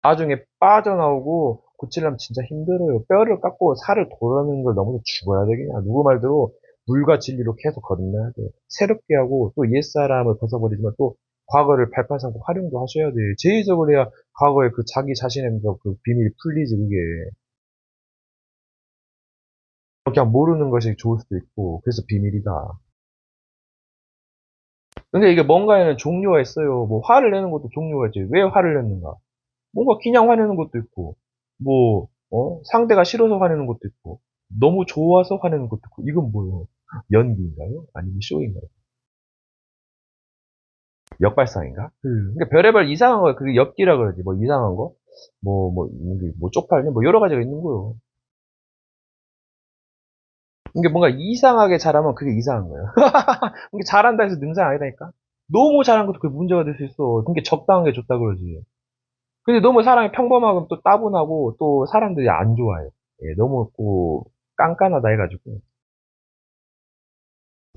나중에 빠져나오고 고치려면 진짜 힘들어요. 뼈를 깎고 살을 덜어내는 걸 넘어서 죽어야 되겠냐. 누구 말대로 물과 진리로 계속 거듭나야 돼. 새롭게 하고 또 옛사람을 벗어버리지만 또 과거를 발판삼고 활용도 하셔야 돼. 제의적으로 해야 과거의 그 자기 자신의 그 비밀이 풀리지, 그게. 그냥 모르는 것이 좋을 수도 있고, 그래서 비밀이다. 근데 이게 뭔가에는 종류가 있어요. 뭐 화를 내는 것도 종류가 있지. 왜 화를 냈는가? 뭔가 그냥 화내는 것도 있고, 뭐, 상대가 싫어서 화내는 것도 있고, 너무 좋아서 화내는 것도 있고, 이건 뭐예요? 연기인가요? 아니면 쇼인가요? 역발상인가? 그러니까 별의별 이상한 거, 그게 엽기라 그러지. 뭐 이상한 거? 뭐 쪽팔려? 뭐 여러 가지가 있는 거예요. 이게 뭔가 이상하게 잘하면 그게 이상한 거예요. 이게 잘한다 해서 능사 아니다니까? 너무 잘한 것도 그게 문제가 될 수 있어. 그게 적당한 게 좋다 그러지. 근데 너무 사람이 평범하면 또 따분하고 또 사람들이 안 좋아해요. 예, 너무 또 깐깐하다 해가지고.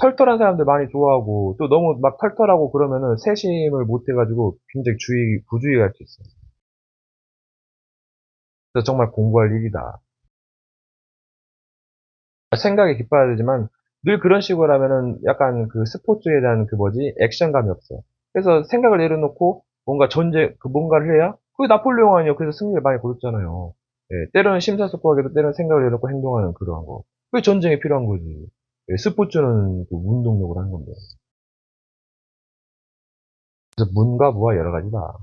털털한 사람들 많이 좋아하고 또 너무 막 털털하고 그러면은 세심을 못 해가지고 굉장히 부주의가 할 수 있어요. 그래서 정말 공부할 일이다. 생각이 깊어야 되지만 늘 그런 식으로 하면은 약간 그 스포츠에 대한 그 뭐지 액션감이 없어요. 그래서 생각을 내려놓고 뭔가 뭔가를 해야 그게 나폴레옹 아니에요. 그래서 승리를 많이 거뒀잖아요. 예, 때로는 심사숙고하게도 때로는 생각을 내려놓고 행동하는 그러한 거. 그게 전쟁에 필요한 거지. 예, 스포츠는 그 운동력으로 하는 건데. 그래서 문과 무와 여러 가지다.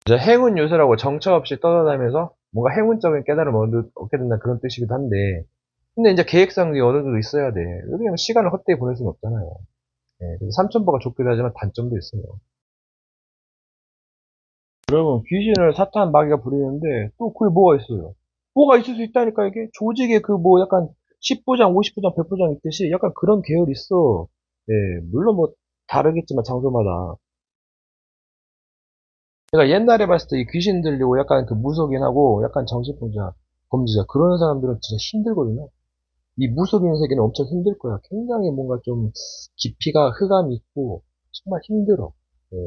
이제 행운 요소라고 정처 없이 떠나다니면서 뭔가 행운적인 깨달음을 얻게 된다 그런 뜻이기도 한데, 근데 이제 계획성이 어느 정도 있어야 돼. 그냥 시간을 헛되이 보낼 수는 없잖아요. 예, 그래서 삼천포가 좁기도 하지만 단점도 있어요. 여러분, 귀신을 사탄 마귀가 부리는데 또 그게 뭐가 있어요? 뭐가 있을 수 있다니까 이게? 조직에 그 뭐 약간 10부장, 50부장, 100부장 있듯이 약간 그런 계열이 있어. 예, 물론 뭐 다르겠지만 장소마다. 제가 옛날에 봤을 때 이 귀신 들리고 약간 그 무속인하고 약간 정신병자, 범죄자 그런 사람들은 진짜 힘들거든요. 이 무속인 세계는 엄청 힘들 거야. 굉장히 뭔가 좀 깊이가 흑암이 있고 정말 힘들어. 예,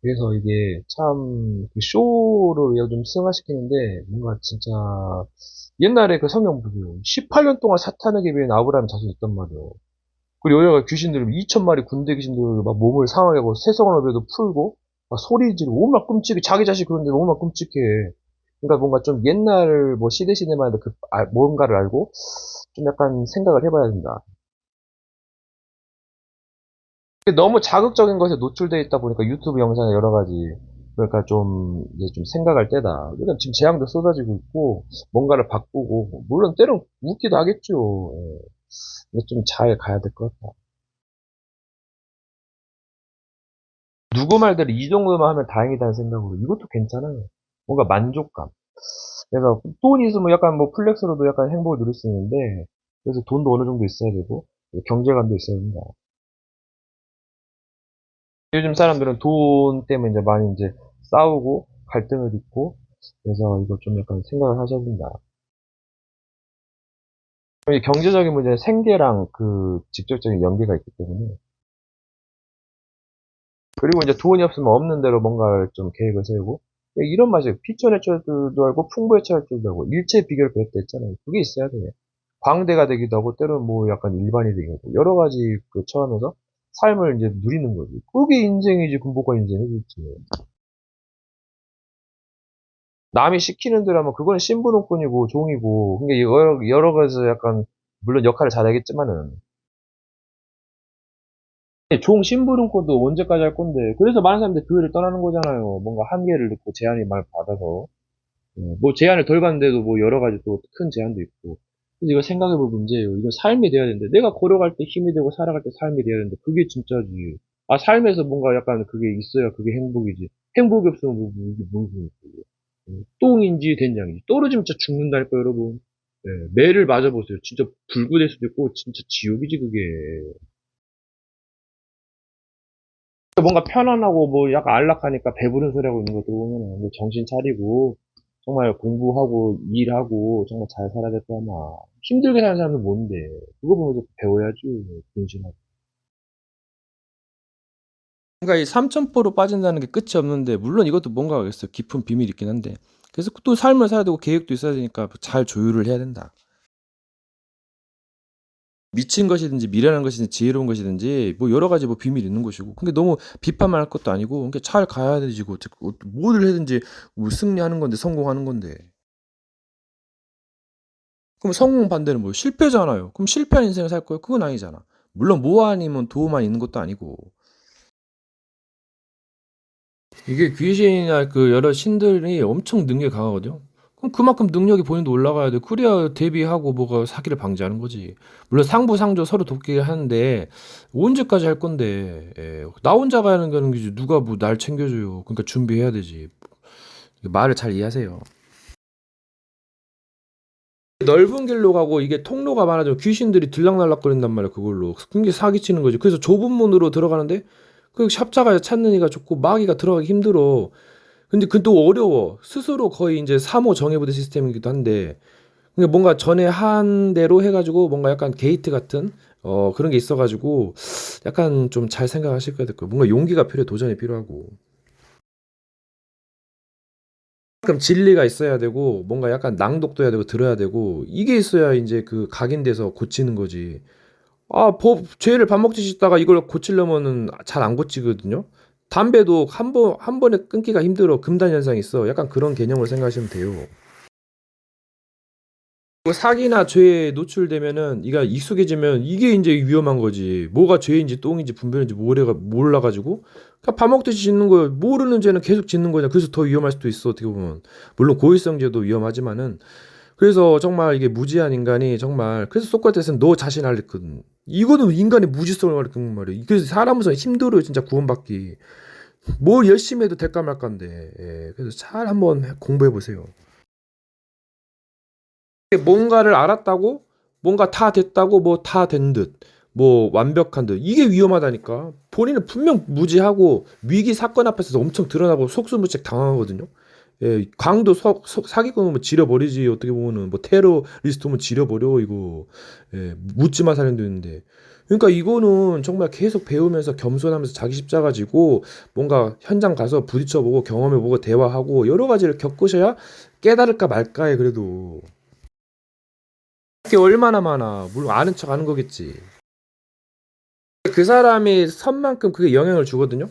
그래서 이게 참, 그 쇼를 요즘 승화시키는데, 뭔가 진짜, 옛날에 그 성경 보세요. 18년 동안 사탄에게 비해 아브라함 자손이 있단 말이에요. 그리고 여기가 귀신들, 2,000마리 군대 귀신들 막 몸을 상하게 하고, 세성원어배도 풀고, 막 소리 지르고, 오막 끔찍해. 자기 자식 그런데 오막 끔찍해. 그러니까 뭔가 좀 옛날 뭐 시대만 해도 뭔가를 알고, 좀 약간 생각을 해봐야 된다. 너무 자극적인 것에 노출되어 있다 보니까 유튜브 영상에 여러 가지 그러니까 좀 이제 좀 생각할 때다. 그러니까 지금 재앙도 쏟아지고 있고 뭔가를 바꾸고 물론 때론 웃기도 하겠죠. 예. 근데 좀 잘 가야 될 것 같다. 누구 말대로 이 정도만 하면 다행이다는 생각으로 이것도 괜찮아요. 뭔가 만족감. 그래서 돈이 있으면 약간 뭐 플렉스로도 약간 행복을 누릴 수 있는데 그래서 돈도 어느 정도 있어야 되고 경제관도 있어야 된다. 요즘 사람들은 돈 때문에 이제 많이 이제 싸우고 갈등을 빚고 그래서 이거 좀 약간 생각을 하셔야 된다. 이 경제적인 문제는 생계랑 그 직접적인 연계가 있기 때문에 그리고 이제 돈이 없으면 없는 대로 뭔가를 좀 계획을 세우고 이런 맛이에요. 피촌의 줄도 알고 풍부의 처할 줄도 알고 일체 비결을 배웠다 했잖아요. 그게 있어야 돼요. 광대가 되기도 하고 때로는 뭐 약간 일반이 되기도 하고 여러 가지 그 처하면서 삶을 이제 누리는 거지. 그게 인생이지 군복과 인생이지. 남이 시키는 대로 하면 그건 심부름꾼이고 종이고 그게 여러 가지 약간 물론 역할을 잘하겠지만은 종 심부름꾼도 언제까지 할 건데 그래서 많은 사람들이 그 일을 떠나는 거잖아요. 뭔가 한계를 느끼고 제한이 많이 받아서 뭐 제한을 덜 받는데도 뭐 여러 가지 또 큰 제한도 있고 그래서 이거 생각해볼 문제예요. 이건 삶이 돼야 되는데 내가 걸어갈 때 힘이 되고 살아갈 때 삶이 돼야 되는데 그게 진짜지. 아 삶에서 뭔가 약간 그게 있어야 그게 행복이지. 행복이 없으면 이게 무슨 행복이야. 똥인지 된장인지 떨어지면 진짜 죽는다니까 여러분. 예, 매를 맞아보세요. 진짜 불구될 수도 있고 진짜 지옥이지 그게. 뭔가 편안하고 뭐 약간 안락하니까 배부른 소리하고 있는 거 들어보면 뭐 정신 차리고 정말 공부하고 일하고 정말 잘 살아야 될 거야 아마. 힘들게 사는 사람은 뭔데. 그거 보면서 배워야지. 근신하고. 그러니까 이 삼천포로 빠진다는 게 끝이 없는데, 물론 이것도 뭔가 있어 깊은 비밀이 있긴 한데, 그래서 또 삶을 살아야 되고 계획도 있어야 되니까 잘 조율을 해야 된다. 미친 것이든지 미련한 것이든지 지혜로운 것이든지 뭐 여러 가지 뭐 비밀이 있는 것이고, 근데 너무 비판만 할 것도 아니고, 그러니까 잘 가야 되지고, 뭐를 해든지 뭐 승리하는 건데, 성공하는 건데. 그럼 성공 반대는 뭐 실패잖아요. 그럼 실패한 인생을 살 거예요? 그건 아니잖아. 물론 뭐 아니면 도만 있는 것도 아니고. 이게 귀신이나 그 여러 신들이 엄청 능력이 강하거든요. 그럼 그만큼 능력이 본인도 올라가야 돼. 그래야 대비하고 뭐가 사기를 방지하는 거지. 물론 상부상조 서로 돕게 하는데 언제까지 할 건데. 예. 나 혼자 가는 거는 거지. 누가 뭐 날 챙겨줘요. 그러니까 준비해야 되지. 말을 잘 이해하세요. 넓은 길로 가고 이게 통로가 많아져 귀신들이 들락날락거린단 말이야 그걸로. 그게 사기치는 거지. 그래서 좁은 문으로 들어가는데 그 십자가 찾는 이가 좋고 마귀가 들어가기 힘들어. 근데 그 또 어려워. 스스로 거의 이제 3호 정예부대 시스템이기도 한데, 그러니까 뭔가 전에 한 대로 해가지고 뭔가 약간 게이트 같은 그런 게 있어가지고 약간 좀 잘 생각하실 거야 될 거예요. 뭔가 용기가 필요해, 도전이 필요하고. 그럼 진리가 있어야 되고 뭔가 약간 낭독도 해야 되고 들어야 되고 이게 있어야 이제 그 각인돼서 고치는 거지. 죄를 밥 먹듯이 씻다가 이걸 고치려면은 잘 안 고치거든요. 담배도 한 번에 끊기가 힘들어. 금단 현상이 있어. 약간 그런 개념으로 생각하시면 돼요. 그 사기나 죄에 노출되면은 이가 익숙해지면 이게 이제 위험한 거지. 뭐가 죄인지 똥인지 분별인지 모래가 몰라가지고 그냥 밥 먹듯이 짓는 거예요. 모르는 죄는 계속 짓는 거냐. 그래서 더 위험할 수도 있어 어떻게 보면. 물론 고의성죄도 위험하지만은 그래서 정말 이게 무지한 인간이 정말 그래서 소크라테스는 너 자신 알랬거든. 이거는 인간의 무지성을 가리키는 말이야. 그래서 사람으로서 힘들어요 진짜 구원받기. 뭘 열심히 해도 될까 말까인데. 예. 그래서 잘 한번 공부해 보세요. 뭔가를 알았다고 뭔가 다 됐다고 뭐 다 된 듯, 뭐 완벽한 듯 이게 위험하다니까. 본인은 분명 무지하고 위기 사건 앞에서 엄청 드러나고 속수무책 당하거든요. 예, 강도 사기꾼 면 지려버리지 어떻게 보면은 뭐 테러리스트 면 지려버려 이거. 예, 묻지마 살인도 있는데. 그러니까 이거는 정말 계속 배우면서 겸손하면서 자기 십자가 지고 뭔가 현장 가서 부딪혀보고 경험해보고 대화하고 여러 가지를 겪으셔야 깨달을까 말까에 그래도. 게 얼마나 많아. 물론 아는 척 하는 거겠지. 그 사람이 선만큼 그게 영향을 주거든요.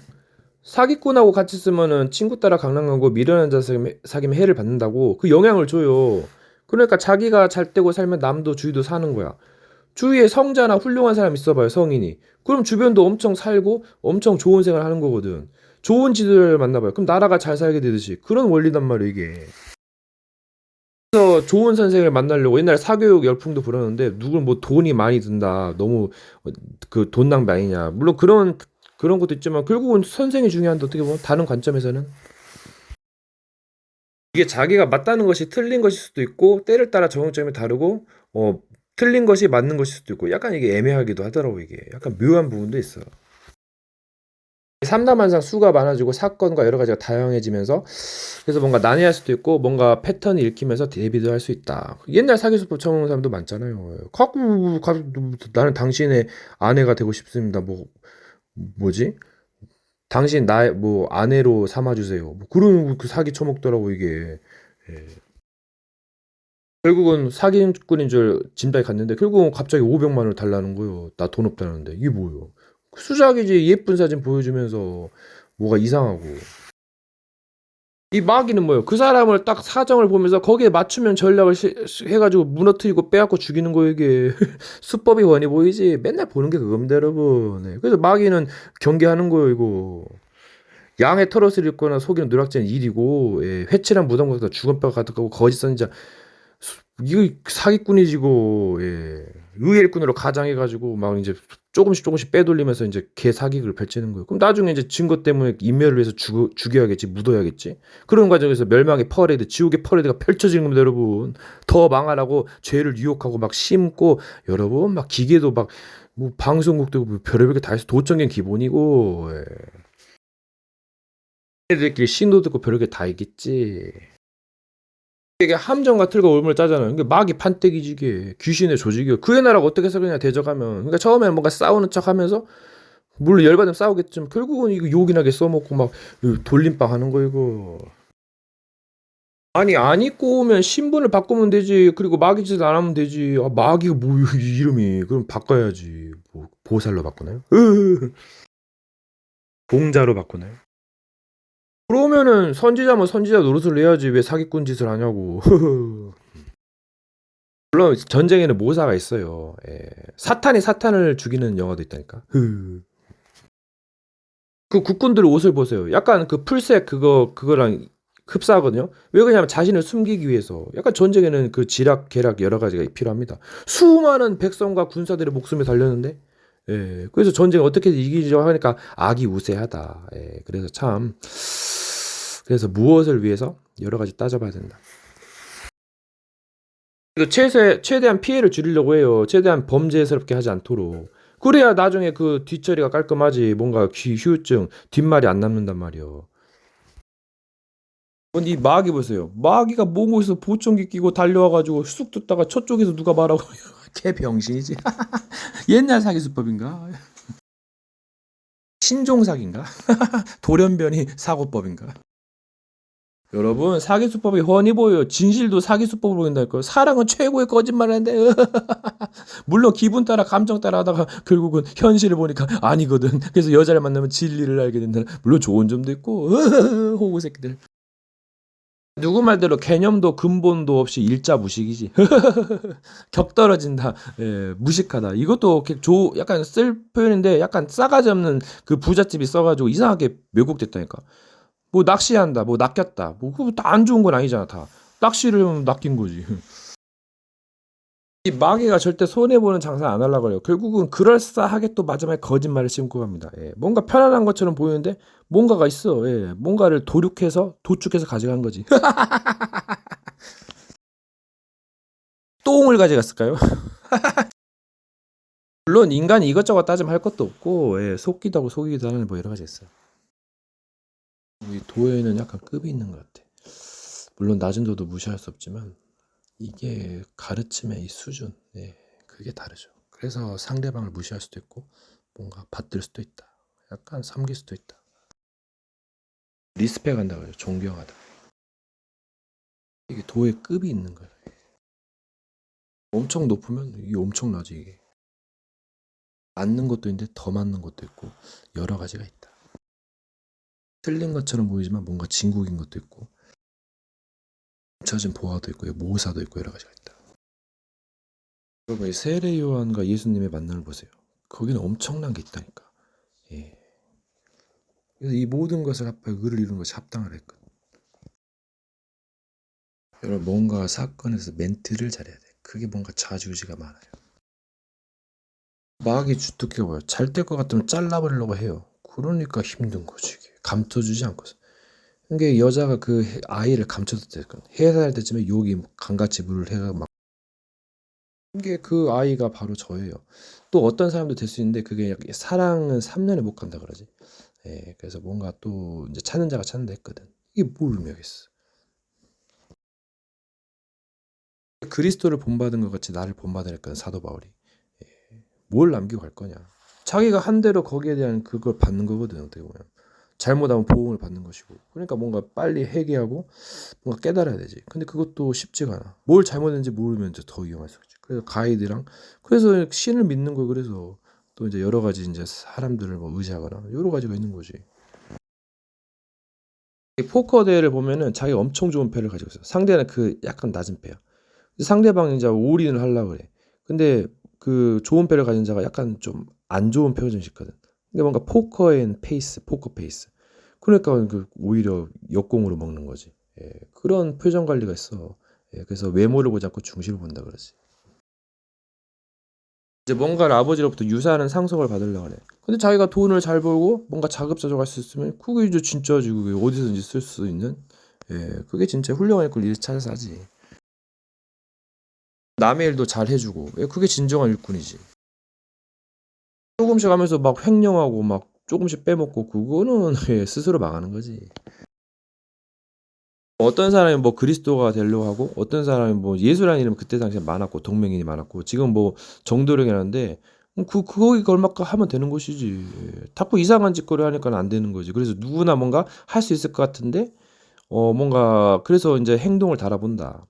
사기꾼하고 같이 쓰면은 친구 따라 강남 가고 미련한 자 사귀면 해를 받는다고 그 영향을 줘요. 그러니까 자기가 잘 되고 살면 남도 주위도 사는 거야. 주위에 성자나 훌륭한 사람 있어봐요, 성인이. 그럼 주변도 엄청 살고 엄청 좋은 생활 하는 거거든. 좋은 지도자를 만나봐요. 그럼 나라가 잘 살게 되듯이. 그런 원리단 말이에요, 이게. 그래서 좋은 선생을 만나려고 옛날에 사교육 열풍도 불었는데 누굴 뭐 돈이 많이 든다 너무 그 돈 낭비 아니냐 물론 그런 것도 있지만 결국은 선생이 중요한데 어떻게 보면 다른 관점에서는 이게 자기가 맞다는 것이 틀린 것일 수도 있고 때를 따라 적용점이 다르고 틀린 것이 맞는 것일 수도 있고 약간 이게 애매하기도 하더라고 이게 약간 묘한 부분도 있어. 삼담한상 수가 많아지고 사건과 여러 가지가 다양해지면서 그래서 뭔가 난해할 수도 있고 뭔가 패턴이 읽히면서 대비도 할 수 있다. 옛날 사기수법 처먹는 사람도 많잖아요. 나는 당신의 아내가 되고 싶습니다. 뭐지? 당신 나의 뭐 아내로 삼아주세요. 뭐 그런 그 사기 처먹더라고 이게. 예. 결국은 사기꾼인 줄 짐작이 갔는데 결국은 갑자기 500만 원을 달라는 거예요. 나 돈 없다는데 이게 뭐예요? 수작이지 예쁜 사진 보여주면서 뭐가 이상하고. 이 마귀는 뭐예요? 그 사람을 딱 사정을 보면서 거기에 맞추면 전략을 해가지고 무너뜨리고 빼앗고 죽이는 거 이게 수법이 훤히 보이지. 맨날 보는 게 그겁니다, 여러분. 네. 그래서 마귀는 경계하는 거예요, 이거. 양의 털옷을 입거나 속이는 누락질은 일이고, 예, 회칠한 무덤보다 죽은 뼈가 가득하고 거짓 선지자 이거 사기꾼이지고, 예. 의의 일꾼으로 가장해가지고 막 이제 조금씩 빼돌리면서 이제 개 사기를 펼치는 거예요. 그럼 나중에 이제 증거 때문에 인멸을 위해서 죽여야겠지, 묻어야겠지. 그런 과정에서 멸망의 퍼레이드, 지옥의 퍼레이드가 펼쳐지는 겁니다, 여러분. 더 망하라고 죄를 유혹하고 막 심고, 여러분 막 기계도 막 뭐 방송국도 뭐 별의별 게 다 해서 도청경 기본이고, 예. 애들끼리 신도 듣고 별의별 게 다 있겠지. 이게 함정과 틀과 올무를 짜잖아요. 이게 마귀 판때기지 이게 귀신의 조직이요. 그의 나라가 어떻게 해서 그냥 대적하면 그러니까 처음에는 뭔가 싸우는 척하면서 물론 열받으면 싸우겠지만 결국은 이거 욕이나게 써먹고 막 돌림빵 하는 거 이거. 아니 안 입고 오면 신분을 바꾸면 되지. 그리고 마귀짓 안 하면 되지. 아, 마귀가 뭐 이름이 그럼 바꿔야지. 뭐 보살로 바꾸나요? 봉자로 바꾸나요? 그러면은 선지자면 선지자 노릇을 해야지 왜 사기꾼 짓을 하냐고. 물론 전쟁에는 모사가 있어요. 예. 사탄이 사탄을 죽이는 영화도 있다니까. 그 국군들 옷을 보세요. 약간 그 풀색 그거랑 흡사하거든요. 왜 그러냐면 자신을 숨기기 위해서. 약간 전쟁에는 그 지략, 계략 여러 가지가 필요합니다. 수많은 백성과 군사들의 목숨이 달렸는데, 예. 그래서 전쟁을 어떻게 이기려고 하니까 악이 우세하다. 예. 그래서 참, 그래서 무엇을 위해서 여러 가지 따져봐야 된다. 그래서 최대한 피해를 줄이려고 해요. 최대한 범죄스럽게 하지 않도록. 그래야 나중에 그 뒷처리가 깔끔하지. 뭔가 휴유증, 뒷말이 안 남는단 말이요. 이 마귀 보세요. 마귀가 몽고에서 보청기 끼고 달려와가지고 쑥 듣다가 저쪽에서 누가 말하고 걔 병신이지. 옛날 사기수법인가? 신종사기인가? 돌연변이 사고법인가? 여러분 사기수법이 훤히 보여요. 진실도 사기수법으로 보인다니까요. 사랑은 최고의 거짓말인데 물론 기분 따라 감정 따라 하다가 결국은 현실을 보니까 아니거든. 그래서 여자를 만나면 진리를 알게 된다. 물론 좋은 점도 있고 호구 새끼들. 누구 말대로 개념도 근본도 없이 일자 무식이지. 격 떨어진다. 예, 무식하다. 이것도 약간 쓸 표현인데 약간 싸가지 없는 그 부잣집이 써가지고 이상하게 왜곡됐다니까. 뭐 낚시한다, 뭐 낚였다, 뭐 그거 다 안 좋은 건 아니잖아 다. 낚시를 하면 낚인 거지. 이 마귀가 절대 손해 보는 장사 안 하려고 해요. 결국은 그럴싸하게 또 마지막에 거짓말을 심고 갑니다. 예, 뭔가 편안한 것처럼 보이는데 뭔가가 있어. 예, 뭔가를 도축해서 가져간 거지. 똥을 가져갔을까요? 물론 인간이 이것저것 따지면 할 것도 없고 예, 속기도 하고 속이기도 하는 뭐 여러 가지 있어요. 이 도에는 약간 급이 있는 것 같아. 물론 낮은 도도 무시할 수 없지만 이게 가르침의 이 수준, 네, 그게 다르죠. 그래서 상대방을 무시할 수도 있고 뭔가 받들 수도 있다. 약간 섬길 수도 있다. 리스펙한다고 해요. 존경하다. 이게 도의 급이 있는 거예요. 엄청 높으면 이게 엄청나지 이게. 맞는 것도 있는데 더 맞는 것도 있고 여러 가지가 있다. 틀린 것처럼 보이지만 뭔가 진국인 것도 있고 젖은 보화도 있고 모사도 있고 여러 가지가 있다. 여러분 세례 요한과 예수님의 만남을 보세요. 거기는 엄청난 게 있다니까. 예. 그래서 이 모든 것을 합하여 의를 이루는 것이 합당을 했거든. 여러분 뭔가 사건에서 멘트를 잘해야 돼. 그게 뭔가 좌지우지가 많아요. 마귀 주특기가 뭐야? 잘 될 것 같으면 잘라버리려고 해요. 그러니까 힘든 거지. 이게. 감춰주지 않고서. 그러니까 여자가 그 아이를 감춰뒀대거든. 3살 때쯤에 욕이 강같이 물을 해가 막. 이게 그 아이가 바로 저예요. 또 어떤 사람도 될 수 있는데 그게 사랑은 3년에 못 간다 그러지. 예, 그래서 뭔가 또 이제 찾는 자가 찾는다 했거든. 이게 뭘 의미하겠어? 그리스도를 본받은 것 같이 나를 본받으랬거든 사도 바울이. 예, 뭘 남기고 갈 거냐? 자기가 한 대로 거기에 대한 그걸 받는 거거든 어떻게 보면. 잘못하면 보응을 받는 것이고. 그러니까 뭔가 빨리 회개하고 뭔가 깨달아야 되지. 근데 그것도 쉽지가 않아. 뭘 잘못했는지 모르면 이제 더 위험할 수 있지. 그래서 가이드랑 그래서 신을 믿는 거 그래서 또 이제 여러 가지 이제 사람들을 뭐 의지하거나 여러 가지가 있는 거지. 이 포커 대회를 보면은 자기가 엄청 좋은 패를 가지고 있어. 상대는 그 약간 낮은 패야. 상대방이 이제 올인을 하려고 그래. 근데 그 좋은 패를 가진 자가 약간 좀 안 좋은 표정이 있거든. 근데 뭔가 포커앤 페이스, 포커 페이스. 그러니까 그 오히려 역공으로 먹는 거지. 예, 그런 표정 관리가 있어. 예, 그래서 외모를 보지 않고 중심을 본다 그러지. 이제 뭔가를 아버지로부터 유사하는 상속을 받으려고 해. 근데 자기가 돈을 잘 벌고 뭔가 자급자족할 수 있으면 그게 이제 진짜지. 그게 어디서든지 쓸 수 있는. 예, 그게 진짜 훌륭한 일꾼 일 찾아서 하지. 남의 일도 잘 해주고. 예, 그게 진정한 일꾼이지. 조금씩 하면서 막 횡령하고 막 조금씩 빼먹고 그거는 예, 스스로 망하는 거지. 어떤 사람이 뭐 그리스도가 되려고 하고 어떤 사람이 뭐 예수라는 이름 그때 당시에 많았고 동맹인이 많았고 지금 뭐 정도령이라는데 거기 걸맞게 하면 되는 것이지. 자꾸 이상한 짓거리 하니까 안 되는 거지. 그래서 누구나 뭔가 할 수 있을 것 같은데, 뭔가, 그래서 이제 행동을 달아본다.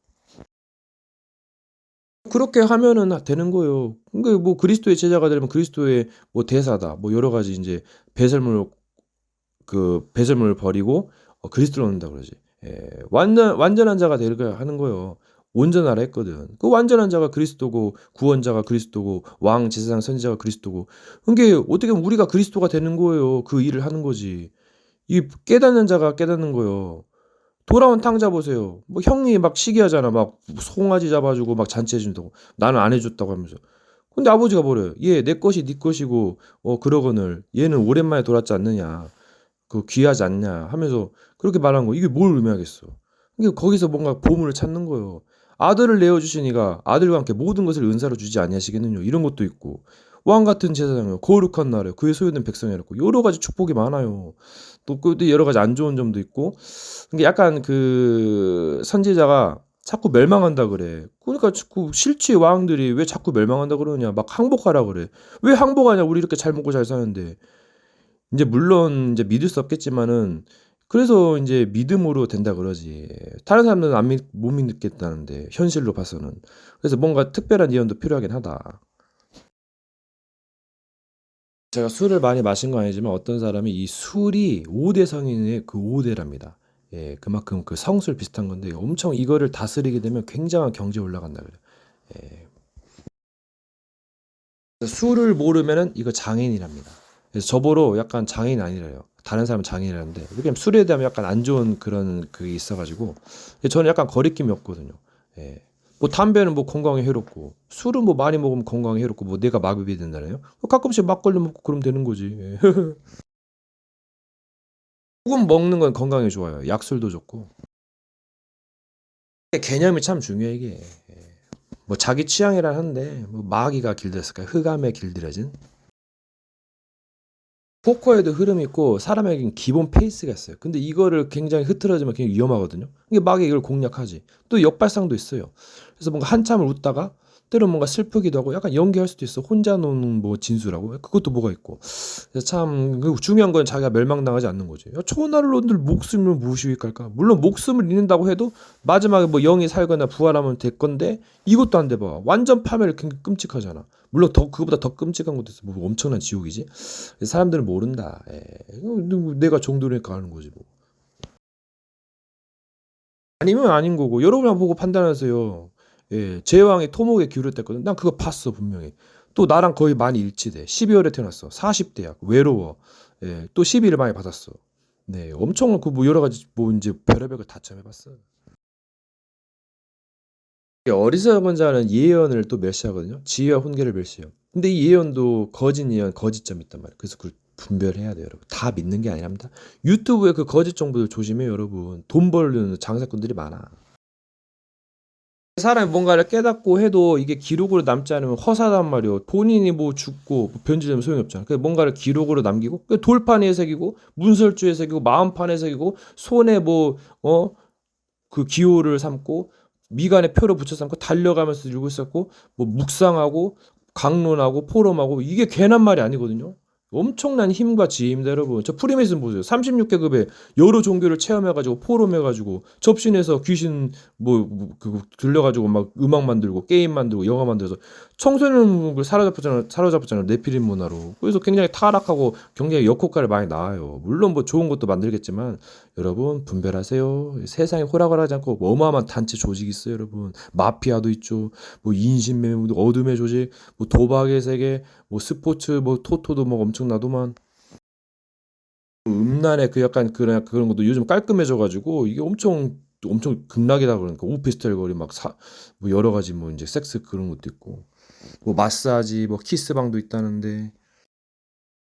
그렇게 하면은 되는 거예요. 그러니까 뭐 그리스도의 제자가 되려면 그리스도의 뭐 대사다. 뭐 여러 가지 이제 배설물, 배설물을 버리고 그리스도로 얻는다 그러지. 예, 완전한 자가 되려고 하는 거예요. 온전하라 했거든. 그 완전한 자가 그리스도고 구원자가 그리스도고 왕 제사장 선지자가 그리스도고. 그게 어떻게 보면 우리가 그리스도가 되는 거예요. 그 일을 하는 거지. 이 깨닫는 자가 깨닫는 거예요. 돌아온 탕자 보세요. 뭐 형이 막 시기하잖아. 막 송아지 잡아주고 막 잔치해준다고. 나는 안 해줬다고 하면서. 근데 아버지가 뭐래요? 얘 내 것이 네 것이고 그러거늘 얘는 오랜만에 돌았지 않느냐. 귀하지 않냐 하면서 그렇게 말한 거. 이게 뭘 의미하겠어? 이게 거기서 뭔가 보물을 찾는 거예요. 아들을 내어 주시니가 아들과 함께 모든 것을 은사로 주지 아니하시겠느냐 이런 것도 있고 왕 같은 제사장이요 거룩한 나라요 그의 소유된 백성이었고 여러 가지 축복이 많아요. 또 그 여러 가지 안 좋은 점도 있고 이게 약간 그 선지자가 자꾸 멸망한다 그래. 그러니까 자꾸 실제 왕들이 왜 자꾸 멸망한다 그러냐 막 항복하라 그래. 왜 항복하냐 우리 이렇게 잘 먹고 잘 사는데. 이제 물론 이제 믿을 수 없겠지만은 그래서 이제 믿음으로 된다 그러지. 다른 사람들은 못 믿겠다는데 현실로 봐서는. 그래서 뭔가 특별한 예언도 필요하긴 하다. 제가 술을 많이 마신 건 아니지만 어떤 사람이 이 술이 5대 성인의 그 5대랍니다. 예, 그만큼 그 성술 비슷한 건데 엄청 이거를 다스리게 되면 굉장한 경제 올라간다 그래요. 예. 술을 모르면은 이거 장애인이랍니다. 그래서 저보러 약간 장애인 아니래요. 다른 사람은 장애인이라는데 왜냐면 술에 대한 약간 안 좋은 그런 그게 있어가지고 저는 약간 거리낌이 없거든요. 예. 뭐 담배는 뭐 건강에 해롭고 술은 뭐 많이 먹으면 건강에 해롭고 뭐 내가 마비이 된다나요? 가끔씩 막걸리 먹고 그러면 되는 거지. 예. 조금 먹는 건 건강에 좋아요. 약술도 좋고. 개념이 참 중요해 이게. 뭐 자기 취향이라 하는데 뭐 마귀가 길들였을까요? 흑암에 길들여진. 포커에도 흐름이 있고 사람에겐 기본 페이스가 있어요. 근데 이거를 굉장히 흐트러지면 굉장히 위험하거든요. 이게 막 이걸 공략하지. 또 역발상도 있어요. 그래서 뭔가 한참을 웃다가 때로 뭔가 슬프기도 하고 약간 연기할 수도 있어. 혼자 노는 뭐 진수라고. 그것도 뭐가 있고. 그래서 참 중요한 건 자기가 멸망당하지 않는 거지. 야, 초날론들 목숨을 무시할까? 물론 목숨을 잃는다고 해도 마지막에 뭐 영이 살거나 부활하면 될 건데 이것도 안 돼 봐. 완전 파멸 굉장히 끔찍하잖아. 물론 더 그거보다 더 끔찍한 것도 있어. 뭐 엄청난 지옥이지. 사람들은 모른다. 예. 내가 정도니까 하는 거지 뭐. 아니면 아닌 거고 여러분이 보고 판단하세요. 예, 제왕이 토목에 기울였댔거든. 난 그거 봤어 분명히. 또 나랑 거의 많이 일치돼. 12월에 태어났어. 40대야. 외로워. 예, 또 시비를 많이 받았어. 네, 엄청 그 뭐 여러 가지 뭐 이제 별의별 걸 다 체험해봤어. 어리석은 자는 예언을 또 멸시하거든요. 지혜와 훈계를 멸시해요. 근데 이 예언도 거짓 예언, 거짓점이 있단 말이에요. 그래서 그걸 분별해야 돼요, 여러분. 다 믿는 게 아니랍니다. 유튜브에 그 거짓 정보들 조심해요, 여러분. 돈 벌는 장사꾼들이 많아. 사람이 뭔가를 깨닫고 해도 이게 기록으로 남지 않으면 허사단 말이요. 본인이 뭐 죽고 뭐 변질되면 소용이 없잖아. 그래서 뭔가를 기록으로 남기고 돌판에 새기고 문설주에 새기고 마음판에 새기고 손에 뭐 그 기호를 삼고 미간에 표를 붙여 삼고 달려가면서 들고 있었고 뭐 묵상하고 강론하고 포럼하고 이게 괜한 말이 아니거든요. 엄청난 힘과 지혜입니다, 여러분. 저 프리메이슨 보세요. 36계급의 여러 종교를 체험해가지고 포럼해가지고 접신해서 귀신 그 들려가지고 막 음악 만들고 게임 만들고 영화 만들어서 청소년을 사로잡았잖아요. 네피림 문화로. 그래서 굉장히 타락하고 굉장히 역효과를 많이 낳아요. 물론 뭐 좋은 것도 만들겠지만 여러분 분별하세요. 세상에 호락호락하지 않고 어마어마한 단체 조직이 있어요, 여러분. 마피아도 있죠. 뭐 인신매매, 어둠의 조직, 뭐 도박의 세계, 뭐 스포츠, 뭐 토토도 뭐 엄청나더만. 음란의 그 약간 그런 것도 요즘 깔끔해져가지고 이게 엄청 극락이다 그러니까 오피스텔 거리 뭐 여러 가지 뭐 이제 섹스 그런 것도 있고 뭐 마사지 뭐 키스방도 있다는데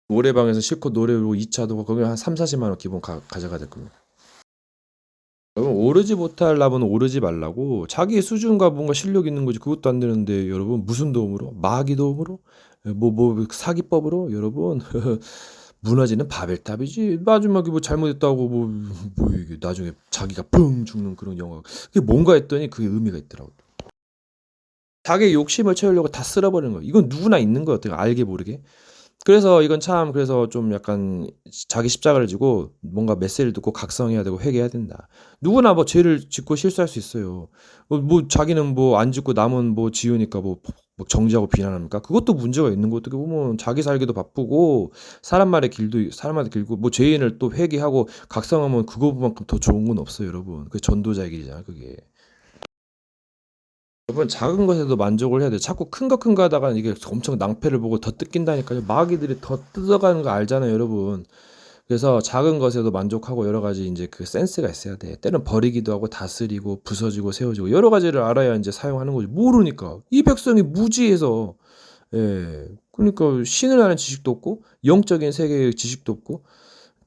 노래방에서 실컷 노래 부르고 2차도 거기 한 3, 40만 원 기본 가져가야 될 겁니다. 여러분 오르지 못할 나무는 오르지 말라고 자기의 수준과 뭔가 실력 있는 거지 그것도 안 되는데 여러분 무슨 도움으로 마귀 도움으로 뭐 사기법으로 여러분 무너지는 바벨탑이지 마지막에 뭐 잘못했다고 뭐 이게 나중에 자기가 뻥 죽는 그런 영화 그게 뭔가 했더니 그게 의미가 있더라고. 자기 욕심을 채우려고 다 쓸어버리는 거예요. 이건 누구나 있는 거예요. 어떻게 알게 모르게. 그래서 이건 참 그래서 좀 약간 자기 십자가를 지고 뭔가 메시지를 듣고 각성해야 되고 회개해야 된다. 누구나 뭐 죄를 짓고 실수할 수 있어요. 뭐 자기는 뭐 안 짓고 남은 뭐 지으니까 뭐 정죄하고 비난합니까? 그것도 문제가 있는 거. 어떻게 보면 자기 살기도 바쁘고 사람마다 길고 뭐 죄인을 또 회개하고 각성하면 그거만큼 더 좋은 건 없어요, 여러분. 그게 전도자의 길이잖아, 그게. 여러분 작은 것에도 만족을 해야 돼. 자꾸 큰 거 하다가 이게 엄청 낭패를 보고 더 뜯긴다니까요. 마귀들이 더 뜯어가는 거 알잖아요, 여러분. 그래서 작은 것에도 만족하고 여러 가지 이제 그 센스가 있어야 돼. 때는 버리기도 하고 다스리고 부서지고 세워지고 여러 가지를 알아야 이제 사용하는 거지. 모르니까 이 백성이 무지해서 그러니까 신을 아는 지식도 없고 영적인 세계의 지식도 없고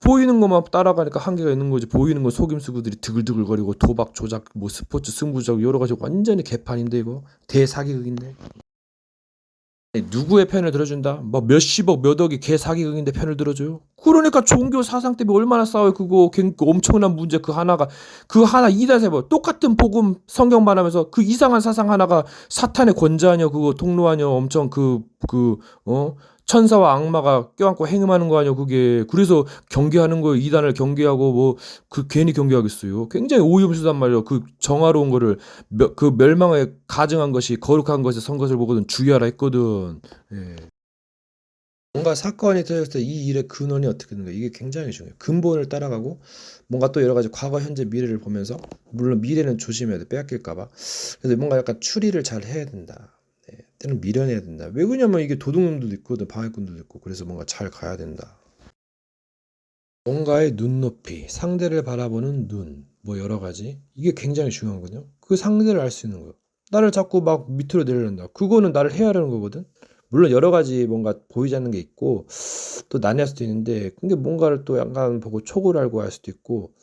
보이는 것만 따라가니까 한계가 있는 거지. 보이는 건 속임수구들이 드글드글거리고 도박, 조작, 뭐 스포츠, 승부적 여러 가지 완전히 개판인데 이거 대사기극인데. 누구의 편을 들어준다? 뭐 몇십억, 몇억이 개사기극인데 편을 들어줘요? 그러니까 종교 사상 때문에 얼마나 싸워요. 그거 엄청난 문제 그 하나 이다세버 똑같은 복음 성경 말하면서 그 이상한 사상 하나가 사탄의 권자녀 그거 통로하녀 엄청 천사와 악마가 껴안고 행음하는 거 아니야 그게. 그래서 경계하는 거예요. 이단을 경계하고 뭐 그 괜히 경계하겠어요. 굉장히 오염수단 말이에요. 그 정화로운 거를 그 멸망에 가증한 것이 거룩한 것에 선 것을 보거든 주의하라 했거든. 예. 뭔가 사건이 터졌을 때 이 일의 근원이 어떻게 되는가 이게 굉장히 중요해요. 근본을 따라가고 뭔가 또 여러 가지 과거, 현재, 미래를 보면서 물론 미래는 조심해야 돼. 빼앗길까 봐. 그래서 뭔가 약간 추리를 잘 해야 된다. 때는 미련해야 된다. 왜 그러냐면 이게 도둑놈도 있거든. 방해꾼도 있고. 그래서 뭔가 잘 가야 된다. 뭔가의 눈높이, 상대를 바라보는 눈, 뭐 여러 가지. 이게 굉장히 중요하거든요. 그 상대를 알 수 있는 거예요. 나를 자꾸 막 밑으로 내려놓는다. 그거는 나를 해하려는 거거든. 물론 여러 가지 뭔가 보이지 않는 게 있고 또 난해할 수도 있는데 근데 뭔가를 또 약간 보고 촉을 알고 할 수도 있고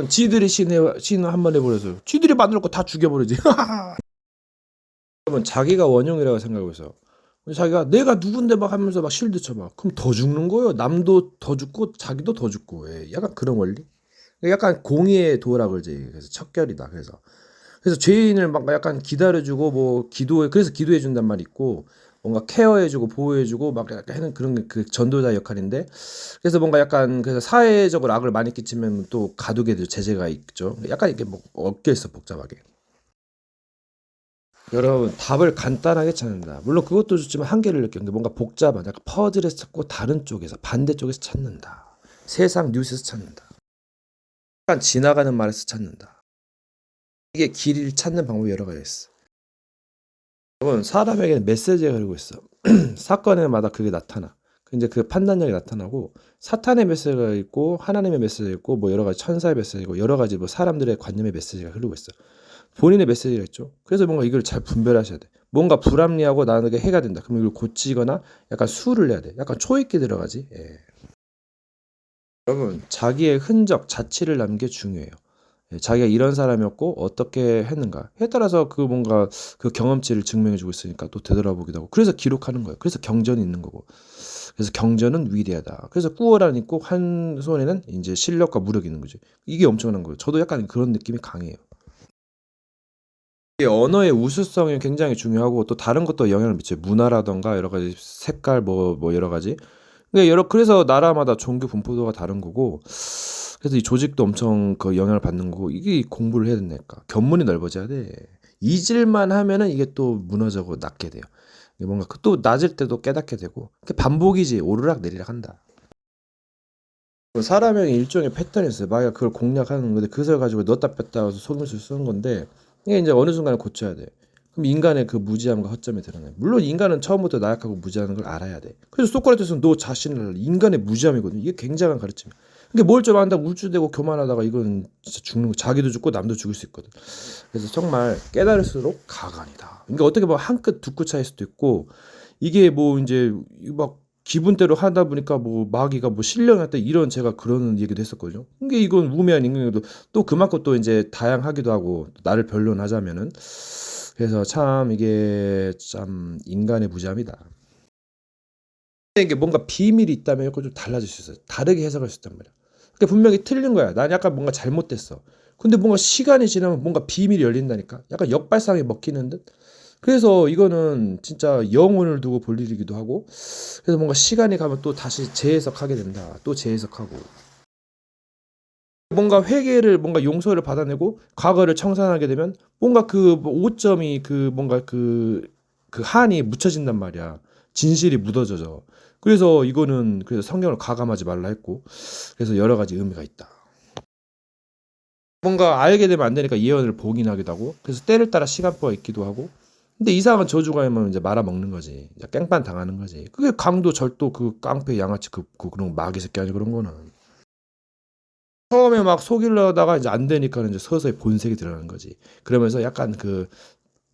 지들이 신을 한번 해버려서 지들이 만들 거 다 죽여버리지. 여러분 자기가 원흉이라고 생각하고 있어. 자기가 내가 누군데 막 하면서 막 실드 쳐봐. 그럼 더 죽는 거예요. 남도 더 죽고 자기도 더 죽고. 약간 그런 원리. 약간 공의의 도라 그러지. 그래서 척결이다. 그래서 죄인을 막 약간 기다려주고 뭐 그래서 기도해 준단 말이 있고 뭔가 케어해주고 보호해주고 막 약간 하는 그런 게 그 전도자 역할인데 그래서 뭔가 약간 그래서 사회적으로 악을 많이 끼치면 또 가두게 될 제재가 있죠. 약간 이렇게 뭐 엮여 있어 복잡하게. 여러분 답을 간단하게 찾는다. 물론 그것도 좋지만 한계를 느끼는 게 뭔가 복잡한 약간 퍼즐에서 찾고 다른 쪽에서 반대쪽에서 찾는다. 세상 뉴스에서 찾는다. 약간 지나가는 말에서 찾는다. 이게 길을 찾는 방법이 여러 가지 있어. 여러분 사람에게는 메시지가 흐르고 있어. 사건에마다 그게 나타나. 이제 그 판단력이 나타나고 사탄의 메시지가 있고 하나님의 메시지가 있고 뭐 여러 가지 천사의 메시지가 있고 여러 가지 뭐 사람들의 관념의 메시지가 흐르고 있어. 본인의 메시지가 있죠. 그래서 뭔가 이걸 잘 분별하셔야 돼. 뭔가 불합리하고 나에게 해가 된다. 그럼 이걸 고치거나 약간 수를 내야 돼. 약간 초있게 들어가지. 여러분 자기의 흔적, 자취를 남는 게 중요해요. 자기가 이런 사람이었고 어떻게 했는가에 따라서 그 뭔가 그 경험치를 증명해주고 있으니까 또 되돌아보기도 하고 그래서 기록하는 거예요. 그래서 경전이 있는 거고 그래서 경전은 위대하다. 그래서 꾸어라는 있고 한 손에는 이제 실력과 무력이 있는 거죠. 이게 엄청난 거예요. 저도 약간 그런 느낌이 강해요. 이게 언어의 우수성이 굉장히 중요하고 또 다른 것도 영향을 미쳐요. 문화라던가 여러 가지 색깔 뭐 여러 가지. 그래서 나라마다 종교 분포도가 다른 거고 그래서 이 조직도 엄청 그 영향을 받는 거고 이게 공부를 해야 된다니까. 견문이 넓어져야 돼. 잊을만 하면은 이게 또 무너져고 낮게 돼요. 뭔가 또 낮을 때도 깨닫게 되고 반복이지 오르락 내리락 한다. 사람의 일종의 패턴이 있어요. 마귀가 그걸 공략하는 건데 그것을 가지고 넣었다 뺐다 해서 속임수를 쓰는 건데 이게 이제 어느 순간에 고쳐야 돼. 그럼 인간의 그 무지함과 허점이 드러나요. 물론 인간은 처음부터 나약하고 무지하는 걸 알아야 돼. 그래서 소크라테스는 너 자신을 인간의 무지함이거든. 이게 굉장한 가르침이야. 그게 뭘 좀 안다고 우쭐대고 교만하다가 이건 진짜 죽는 거. 자기도 죽고 남도 죽을 수 있거든. 그래서 정말 깨달을수록 가관이다. 그러니까 어떻게 보면 한 끗 두 끗 차일 수도 있고 이게 뭐 이제 막 기분대로 하다 보니까 뭐 마귀가 뭐 신령했다 이런 제가 그런 얘기도 했었거든요. 근데 이건 우매한 인간에도 또 그만큼 또 이제 다양하기도 하고 나를 변론하자면은 그래서 참 이게 참 인간의 무지함이다. 이게 뭔가 비밀이 있다면 이거 좀 달라질 수 있어요. 다르게 해석할 수 있단 말이야. 그게 분명히 틀린 거야. 난 약간 뭔가 잘못됐어. 근데 뭔가 시간이 지나면 뭔가 비밀이 열린다니까. 약간 역발상이 먹히는 듯. 그래서 이거는 진짜 영혼을 두고 볼 일이기도 하고, 그래서 뭔가 시간이 가면 또 다시 재해석하게 된다. 또 재해석하고. 뭔가 회개를, 뭔가 용서를 받아내고, 과거를 청산하게 되면, 뭔가 그 오점이 그 뭔가 그 한이 묻혀진단 말이야. 진실이 묻어져져. 그래서 이거는, 그래서 성경을 가감하지 말라 했고, 그래서 여러 가지 의미가 있다. 뭔가 알게 되면 안 되니까 예언을 봉인하기도 하고, 그래서 때를 따라 시간표가 있기도 하고, 근데 이상한 저주가 있으면 이제 말아먹는 거지. 이제 깽판 당하는 거지. 그게 강도 절도 그 깡패 양아치 그런 마귀 새끼 아니 그런 거는. 처음에 막 속이려다가 이제 안 되니까 이제 서서히 본색이 드러나는 거지. 그러면서 약간 그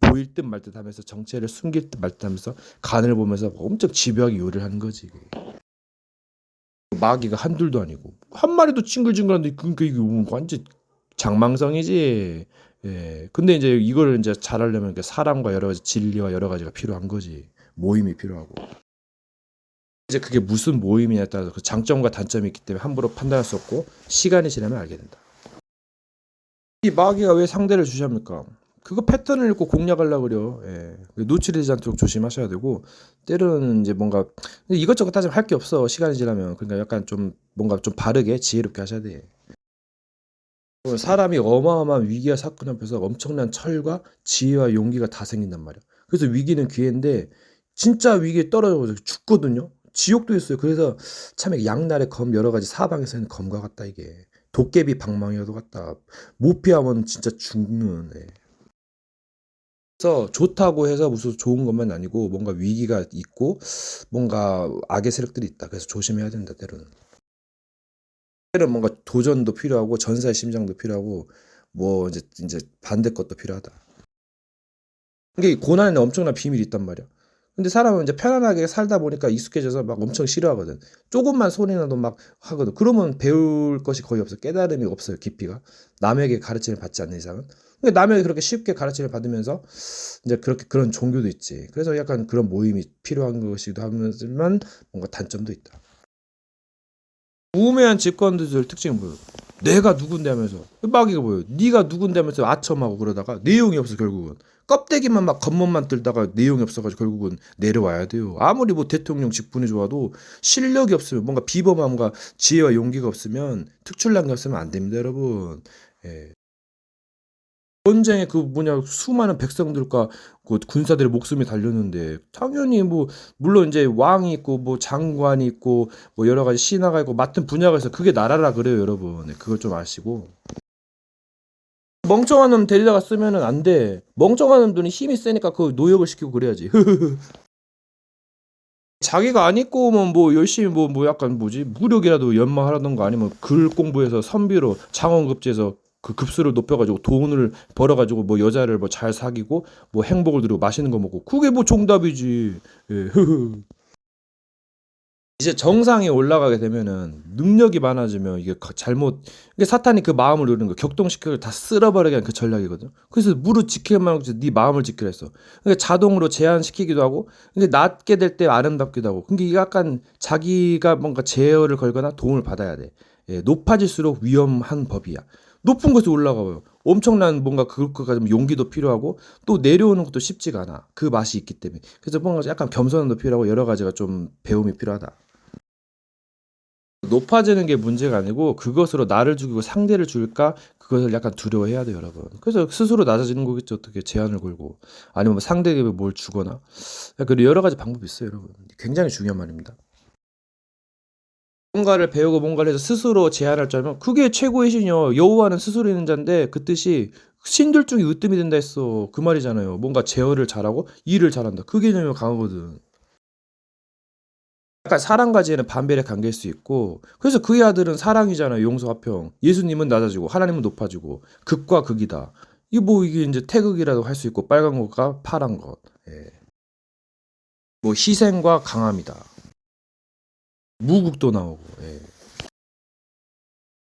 보일 듯 말 듯 하면서 정체를 숨길 듯 말 듯 하면서 간을 보면서 엄청 집요하게 요리를 하는 거지. 마귀가 한둘도 아니고 한 마리도 징글징글한데 그러니까 이게 완전 장망성이지. 예. 근데 이제 이거를 이제 잘하려면 사랑과 여러 가지 진리와 여러 가지가 필요한 거지. 모임이 필요하고. 이제 그게 무슨 모임이냐에 따라서 그 장점과 단점이 있기 때문에 함부로 판단할 수 없고 시간이 지나면 알게 된다. 이 마귀가 왜 상대를 주시합니까? 그거 패턴을 읽고 공략하려고 그래요. 예. 놓치지 않도록 조심하셔야 되고 때로는 이제 뭔가 이것저것 따지면 할 게 없어. 시간이 지나면. 그러니까 약간 좀 뭔가 좀 바르게 지혜롭게 하셔야 돼. 사람이 어마어마한 위기와 사건 앞에서 엄청난 철과 지혜와 용기가 다 생긴단 말이야. 그래서 위기는 기회인데 진짜 위기에 떨어져 죽거든요. 지옥도 있어요. 그래서 참 양날의 검 여러 가지 사방에서는 검과 같다 이게. 도깨비 방망이와도 같다. 못 피하면 진짜 죽는. 애. 그래서 좋다고 해서 무슨 좋은 것만 아니고 뭔가 위기가 있고 뭔가 악의 세력들이 있다. 그래서 조심해야 된다 때로는. 때로는 뭔가 도전도 필요하고 전사의 심장도 필요하고 뭐 이제 반대 것도 필요하다. 이게 고난에는 엄청난 비밀이 있단 말이야. 근데 사람은 이제 편안하게 살다 보니까 익숙해져서 막 엄청 싫어하거든. 조금만 소리 나도 막 하거든. 그러면 배울 것이 거의 없어. 깨달음이 없어요. 깊이가. 남에게 가르침을 받지 않는 이상은. 근데 남에게 그렇게 쉽게 가르침을 받으면서 이제 그렇게 그런 종교도 있지. 그래서 약간 그런 모임이 필요한 것이기도 하지만 뭔가 단점도 있다. 우매한 집권들 특징은 뭐예요? 내가 누군데 하면서 마귀가 뭐예요? 네가 누군데 하면서 아첨하고 그러다가 내용이 없어 결국은 껍데기만 막 겉멋만 들다가 내용이 없어가지고 결국은 내려와야 돼요. 아무리 뭐 대통령 직분이 좋아도 실력이 없으면 뭔가 비범함과 지혜와 용기가 없으면 특출난 게 없으면 안 됩니다 여러분. 예. 전쟁에 그 뭐냐 수많은 백성들과 그 군사들의 목숨이 달렸는데 당연히 뭐 물론 이제 왕이 있고 뭐 장관이 있고 뭐 여러 가지 신하가 있고 맡은 분야가 있어 그게 나라라 그래요 여러분. 네, 그걸 좀 아시고 멍청한 놈 데리다가 쓰면은 안 돼. 멍청한 놈들은 힘이 세니까 그 노역을 시키고 그래야지. 자기가 안 입고 오면 뭐 열심히 뭐 약간 뭐지 무력이라도 연마하라던가 아니면 글 공부해서 선비로 장원급제해서 그 급수를 높여가지고 돈을 벌어가지고 뭐 여자를 뭐 잘 사귀고 뭐 행복을 누리고 맛있는 거 먹고 그게 뭐 정답이지. 예. 이제 정상에 올라가게 되면은 능력이 많아지면 이게 잘못 이게 사탄이 그 마음을 누르는 거 격동시켜서 다 쓸어버리게 하는 그 전략이거든. 그래서 무릇 지키기만 하고 네 마음을 지키라 했어. 그러니까 자동으로 제한시키기도 하고 근데 낮게 될 때 아름답기도 하고. 그게 약간 자기가 뭔가 제어를 걸거나 도움을 받아야 돼. 예, 높아질수록 위험한 법이야. 높은 곳에 올라가요. 엄청난 뭔가 그것까지 용기도 필요하고 또 내려오는 것도 쉽지가 않아. 그 맛이 있기 때문에. 그래서 뭔가 약간 겸손함도 필요하고 여러 가지가 좀 배움이 필요하다. 높아지는 게 문제가 아니고 그것으로 나를 죽이고 상대를 죽일까 그것을 약간 두려워해야 돼요 여러분. 그래서 스스로 낮아지는 거겠죠. 어떻게 제한을 걸고 아니면 뭐 상대에게 뭘 주거나 그리고 여러 가지 방법이 있어요 여러분. 굉장히 중요한 말입니다. 뭔가를 배우고 뭔가를 해서 스스로 제한할 줄 알면 그게 최고의 신이요. 여호와는 스스로 있는 자인데 그 뜻이 신들 중에 으뜸이 된다 했어. 그 말이잖아요. 뭔가 제어를 잘하고 일을 잘한다. 그 개념이 강하거든. 약간 사랑과 지혜는 반별의 관계일 수 있고 그래서 그의 아들은 사랑이잖아요. 용서 화평. 예수님은 낮아지고 하나님은 높아지고 극과 극이다. 이게 뭐 이게 이제 태극이라도 할 수 있고 빨간 것과 파란 것. 예. 뭐 희생과 강함이다. 무국도 나오고. 예.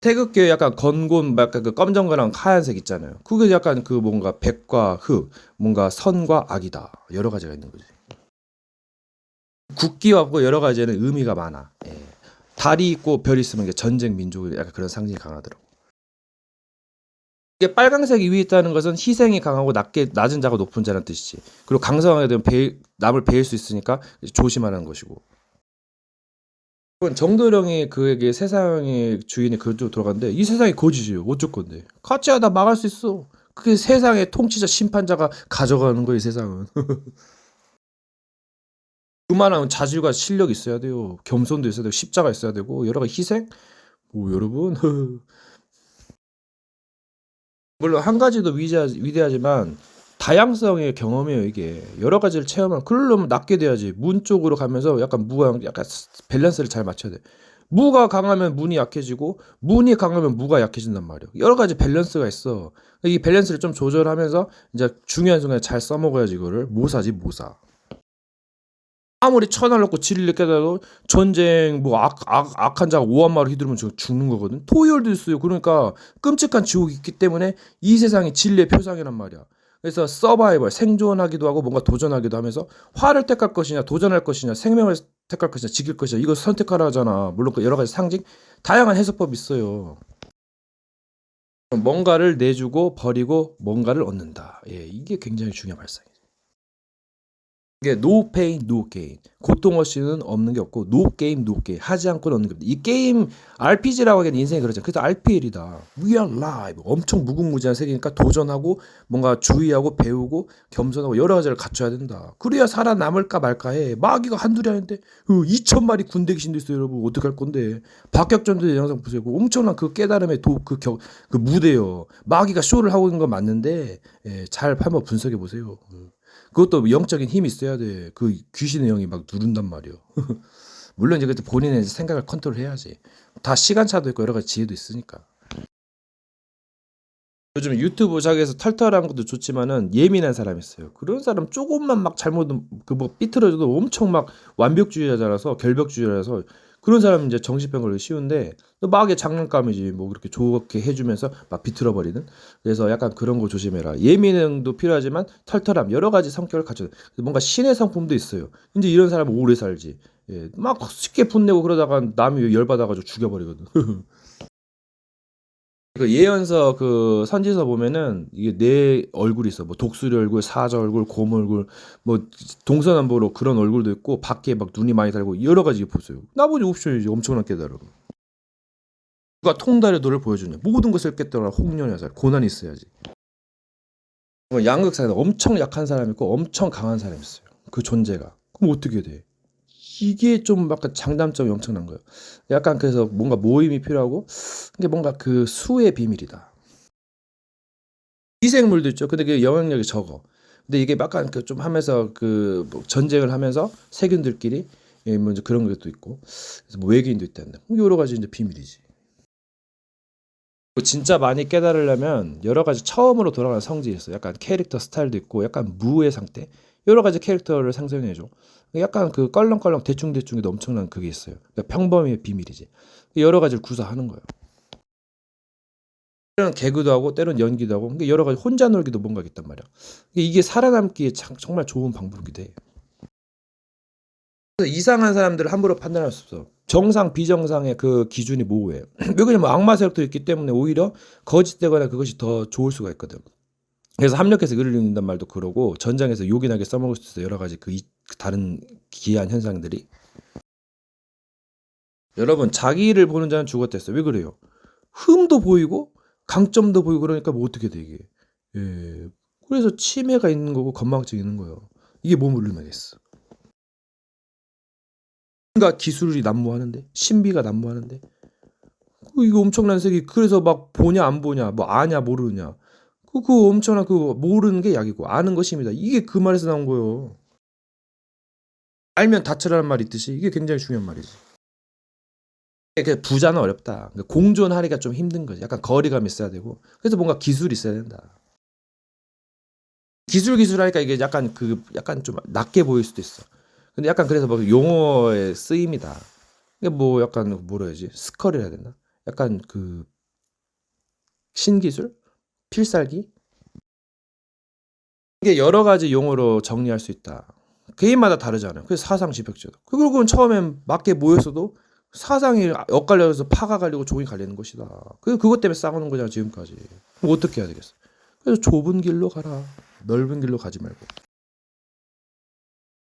태극기에 약간 건곤 약간 그 검정거랑 하얀색 있잖아요. 그게 약간 그 뭔가 백과 흑, 뭔가 선과 악이다. 여러 가지가 있는 거지. 국기와 뭐 여러 가지에는 의미가 많아. 예. 달이 있고 별이 있으면 이게 전쟁 민족이 약간 그런 상징이 강하더라고. 이게 빨강색이 위에 있다는 것은 희생이 강하고 낮은 자가 높은 자라는 뜻이지. 그리고 강성하게 되면 남을 베일 수 있으니까 조심하라는 것이고. 그건 정도령이 그에게 세상의 주인이 그쪽으로 돌아갔는데 이 세상이 거지지요. 어쩔 건데. 가짜야 나 망할 수 있어. 그게 세상의 통치자 심판자가 가져가는 거예요, 이 세상은. 그만한 자질과 실력이 있어야 돼요. 겸손도 있어야 되고 십자가 있어야 되고 여러 가지 희생? 뭐 여러분 물론 한 가지도 위대하지만 다양성의 경험이에요 이게. 여러 가지를 체험하면 그러려면 낮게 돼야지. 문 쪽으로 가면서 약간 무랑 약간 밸런스를 잘 맞춰야 돼. 무가 강하면 문이 약해지고 문이 강하면 무가 약해진단 말이야. 여러 가지 밸런스가 있어. 이 밸런스를 좀 조절하면서 이제 중요한 순간에 잘 써먹어야지. 이거를 모사지 모사. 아무리 천을 넣고 진리를 깨달아도 전쟁 뭐 악한 자가 오한마를 휘두르면 죽는 거거든. 토열도 있어요. 그러니까 끔찍한 지옥이 있기 때문에 이 세상이 진리의 표상이란 말이야. 그래서 서바이벌 생존하기도 하고 뭔가 도전하기도 하면서 화를 택할 것이냐 도전할 것이냐 생명을 택할 것이냐 지킬 것이냐 이거 선택하라 하잖아. 물론 그 여러 가지 상징 다양한 해석법이 있어요. 뭔가를 내주고 버리고 뭔가를 얻는다. 예, 이게 굉장히 중요한 발상이에요. 이게 no pain, no gain. 고통 없이는 없는 게 없고 no game, no gain. 하지 않고는 없는 겁니다. 이 게임 RPG라고 하기에는 인생이 그러잖아요. 그래서 RPL이다. We are live. 엄청 무궁무진한 세계니까 도전하고 뭔가 주의하고 배우고 겸손하고 여러 가지를 갖춰야 된다. 그래야 살아남을까 말까 해. 마귀가 한둘이 아닌데 2,000마리 군대 귀신도 있어요. 여러분 어떡할 건데. 박격전도 영상 보세요. 엄청난 그 깨달음의 그 무대요. 마귀가 쇼를 하고 있는 건 맞는데 잘 한번 분석해 보세요. 그것도 영적인 힘이 있어야 돼. 그 귀신의 영이 막 누른단 말이야. 물론 이제 그때 본인의 생각을 컨트롤해야지. 다 시간차도 있고 여러 가지 지혜도 있으니까. 요즘 유튜브 자기에서 털털한 것도 좋지만은 예민한 사람이 있어요. 그런 사람 조금만 막 잘못 그 뭐 삐뚤어져도 엄청 막 완벽주의자라서 결벽주의자라서 그런 사람은 이제 정신병 걸리기 쉬운데 또 막의 장난감이지 뭐 그렇게 좋게 해주면서 막 비틀어 버리는. 그래서 약간 그런 거 조심해라. 예민도 필요하지만 털털함 여러 가지 성격을 갖춰. 뭔가 신의 성품도 있어요. 이제 이런 사람은 오래 살지. 예, 막 쉽게 분내고 그러다가 남이 열받아가지고 죽여버리거든. 그 예언서 그 선지서 보면은 이게 네 얼굴이 있어. 뭐 독수리 얼굴, 사자 얼굴, 곰 얼굴, 뭐 동서남북으로 그런 얼굴도 있고 밖에 막 눈이 많이 달고 여러 가지 보세요. 나머지 옵션이지 엄청난 깨달음. 누가 통달의 도를 보여주냐? 모든 것을 깨달아 홍련하자. 고난이 있어야지. 양극사에 엄청 약한 사람이 있고 엄청 강한 사람이 있어요. 그 존재가. 그럼 어떻게 돼? 이게 좀 약간 장단점이 엄청난 거예요. 약간 그래서 뭔가 모임이 필요하고 이게 뭔가 그 수의 비밀이다. 미생물도 있죠. 근데 그게 영향력이 적어. 근데 이게 약간 그 좀 하면서 그뭐 전쟁을 하면서 세균들끼리 예, 뭐 이제 그런 것도 있고 그래서 뭐 외계인도 있다는데 여러 가지 이제 비밀이지. 진짜 많이 깨달으려면 여러 가지 처음으로 돌아가는 성질이 있어. 약간 캐릭터 스타일도 있고 약간 무의 상태 여러 가지 캐릭터를 상상해줘. 약간 그 껄렁껄렁 대충대충에도 엄청난 그게 있어요. 그러니까 평범의 비밀이지. 여러 가지를 구사하는 거예요. 때로는 개그도 하고 때로는 연기도 하고 그러니까 여러 가지 혼자 놀기도 뭔가 있단 말이야. 이게 살아남기에 정말 좋은 방법이기도 해. 그래서 이상한 사람들을 함부로 판단할 수 없어. 정상 비정상의 그 기준이 모호해. 왜 그러냐면 악마 세력도 있기 때문에 오히려 거짓되거나 그것이 더 좋을 수가 있거든. 그래서 합력해서 의를 이룬단 말도 그러고 전장에서 요긴하게 써먹을 수 있어. 여러 가지 그 다른 기이한 현상들이. 여러분 자기를 보는 자는 죽었댔어. 왜 그래요? 흠도 보이고 강점도 보이고 그러니까 뭐 어떻게 돼 이게. 예. 그래서 치매가 있는 거고 건망증이 있는 거예요. 이게 몸을 울면했어. 그러니까 기술이 난무하는데 신비가 난무하는데 이거 엄청난 세계. 그래서 막 보냐 안 보냐 뭐 아냐 모르냐 그 엄청난 그 모르는 게 약이고 아는 것이 힘이다. 이게 그 말에서 나온 거예요. 알면 다처라는 말이 있듯이 이게 굉장히 중요한 말이지. 부자는 어렵다. 공존하기가 좀 힘든 거지. 약간 거리감이 있어야 되고 그래서 뭔가 기술이 있어야 된다. 기술 하니까 이게 약간 약간 좀 낮게 보일 수도 있어. 근데 약간 그래서 뭐 용어의 쓰임이다. 이게 뭐 약간 뭐라 해야지 스컬이라 해야 되나? 약간 그 신기술, 필살기 이게 여러 가지 용어로 정리할 수 있다. 개인마다 다르잖아요. 그래서 사상 지벽제도. 그건 처음엔 맞게 모였어도 사상이 엇갈려서 파가 갈리고 종이 갈리는 것이다. 그것 때문에 싸우는 거잖아 지금까지. 그럼 어떻게 해야 되겠어? 그래서 좁은 길로 가라. 넓은 길로 가지 말고.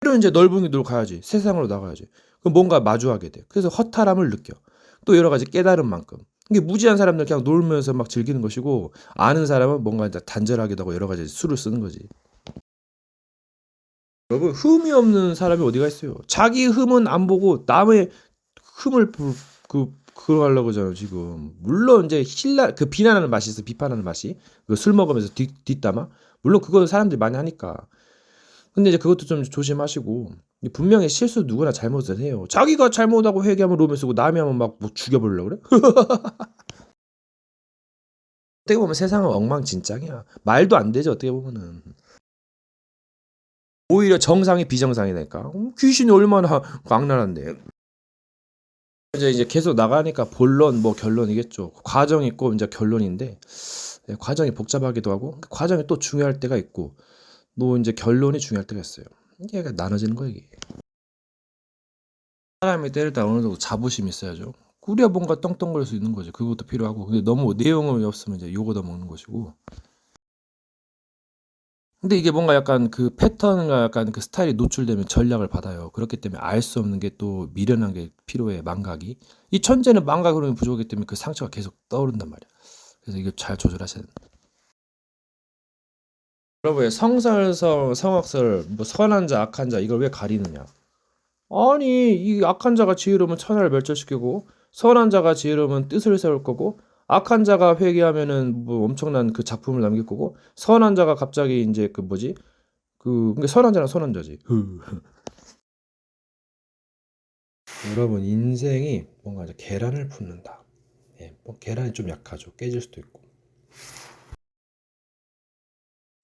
그럼 이제 넓은 길로 가야지. 세상으로 나가야지. 그럼 뭔가 마주하게 돼. 그래서 허탈함을 느껴. 또 여러 가지 깨달은 만큼. 이게 무지한 사람들 그냥 놀면서 막 즐기는 것이고 아는 사람은 뭔가 이제 단절하기도 하고 여러 가지 수를 쓰는 거지. 여러분 흠이 없는 사람이 어디가 있어요? 자기 흠은 안 보고 남의 흠을 그거 하려고 하잖아요 지금. 물론 이제 비난하는 맛이 있어. 비판하는 맛이. 그 술 먹으면서 뒷담화. 물론 그거는 사람들이 많이 하니까. 근데 이제 그것도 좀 조심하시고. 분명히 실수 누구나 잘못을 해요. 자기가 잘못하고 회개하면 로맨 쓰고 남이 하면 막 뭐 죽여버리려고 그래? 어떻게 보면 세상은 엉망진창이야. 말도 안 되죠 어떻게 보면은. 오히려 정상이 비정상이니까. 귀신이 얼마나 악랄한데. 이제 계속 나가니까 본론 뭐 결론이겠죠. 과정이 있고 이제 결론인데 과정이 복잡하기도 하고 과정이 또 중요할 때가 있고 또 이제 결론이 중요할 때가 있어요. 이게 약간 나눠지는 거예요 이게. 사람이 때릴 때 어느 정도 자부심이 있어야죠. 그래야 뭔가 떵떵거릴 수 있는 거지. 그것도 필요하고 근데 너무 내용이 없으면 이제 욕 얻어 먹는 것이고. 근데 이게 뭔가 약간 그 패턴과 약간 그 스타일이 노출되면 전략을 받아요. 그렇기 때문에 알 수 없는 게 또 미련한 게 필요해, 망각이. 이 천재는 망각 흐름이 부족하기 때문에 그 상처가 계속 떠오른단 말이야. 그래서 이거 잘 조절하셔야 된다. 여러분, 성설성, 성악설, 뭐 선한 자, 악한 자 이걸 왜 가리느냐? 아니, 이 악한 자가 지혜로우면 천하를 멸절시키고 선한 자가 지혜로우면 뜻을 세울 거고 악한 자가 회개하면은 뭐 엄청난 그 작품을 남길 거고 선한 자가 갑자기 이제 그 뭐지? 그러니까 선한 자는 선한 자지. 여러분 인생이 뭔가 이제 계란을 붓는다. 예, 뭐 계란이 좀 약하죠. 깨질 수도 있고.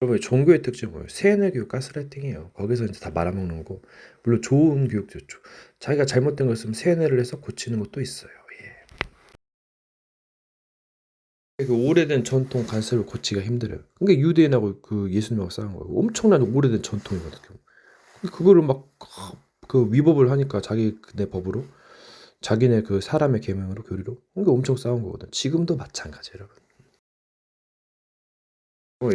여러분 종교의 특징은 뭐예요? 세뇌 교육 가스라이팅이에요. 거기서 이제 다 말아먹는 거고 물론 좋은 교육도 좋죠. 자기가 잘못된 거 있으면 세뇌를 해서 고치는 것도 있어요. 예. 그 오래된 전통 관습을 고치기가 힘들어요. 그러니까 유대인하고 그 예수님하고 싸운 거예요. 엄청난 오래된 전통이거든요. 그거를 막 그 위법을 하니까 자기네 법으로 자기네 그 사람의 계명으로 교리로 그러니까 엄청 싸운 거거든. 지금도 마찬가지예요, 여러분.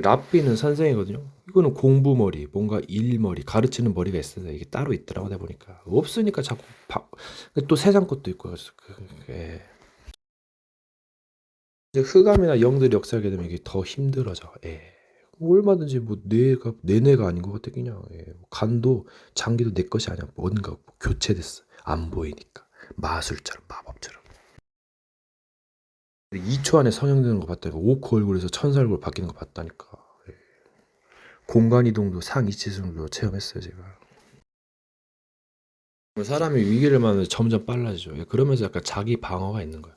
랍비는 선생이거든요. 이거는 공부머리, 뭔가 일머리, 가르치는 머리가 있어서 이게 따로 있더라고 내가 보니까. 없으니까 자꾸 또 세상 것도 있고 그래서 그게 이제 흑암이나 영들이 역사하게 되면 이게 더 힘들어져. 예. 얼마든지 뭐 뇌가 내 뇌가 아닌 것 같아 그냥. 예. 간도 장기도 내 것이 아니야. 뭔가 뭐 교체됐어. 안 보이니까. 마술처럼 마법처럼. 2초 안에 성형되는 거 봤다니까. 오크 얼굴에서 천사 얼굴 바뀌는 거 봤다니까. 예. 공간 이동도 상이치성도 체험했어요 제가. 사람이 위기를 만나면 점점 빨라지죠. 예. 그러면서 약간 자기 방어가 있는 거야.